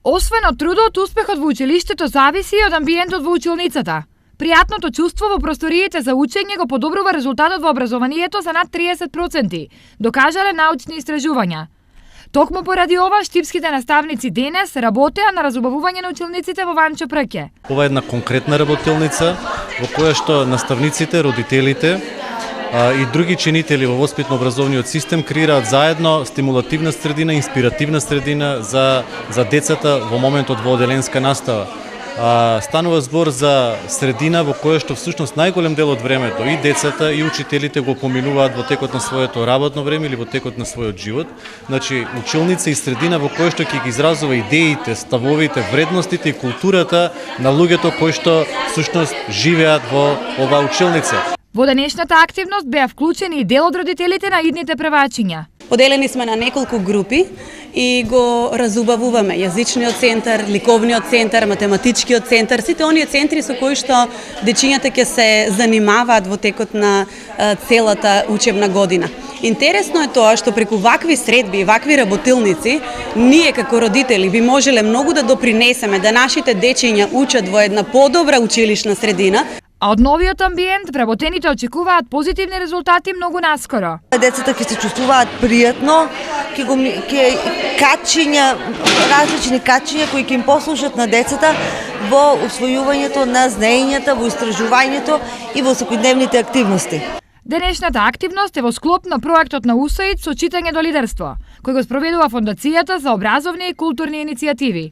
Освен од трудот, успехот во училиштето зависи и од амбиентот во училницата. Пријатното чувство во просториите за учење го подобрува резултатот во образованието за над 30%, докажале научни истражувања. Токму поради ова, штипските наставници денес работеа на разубавување на училниците во Ванчо Прке. Ова е една конкретна работилница во која што наставниците, родителите и други чинители во воспитно-образовниот систем креираат заедно стимулативна средина, инспиративна средина за децата во моментот во оделенска настава. Станува збор за средина во која што всушност најголем дел од времето и децата и учителите го поминуваат во текот на своето работно време или во текот на својот живот. Значи, училница и средина во која што ќе ги изразува идеите, ставовите, вредностите и културата на луѓето кои што всушност живеат во оваа училница. Во денешната активност беа вклучени и дел од родителите на идните превачиња. Поделени сме на неколку групи и го разубавуваме јазичниот центар, ликовниот центар, математичкиот центар, сите оние центри со кои што дечињата ќе се занимаваат во текот на целата учебна година. Интересно е тоа што преку вакви средби и вакви работилници, ние како родители би можеле многу да допринесеме да нашите дечиња учат во една подобра училишна средина. А од новиот амбиент вработените очекуваат позитивни резултати многу наскоро. Децата ќе се чувствуваат пријатно, ќе качиња, различни качиња кои ќе им послужат на децата во усвојувањето на знаењата, во истражувањето и во секојдневните активности. Денешната активност е во склоп на проектот на УСАИД со читање до лидерство, кој го спроведува Фондацијата за образовни и културни иницијативи.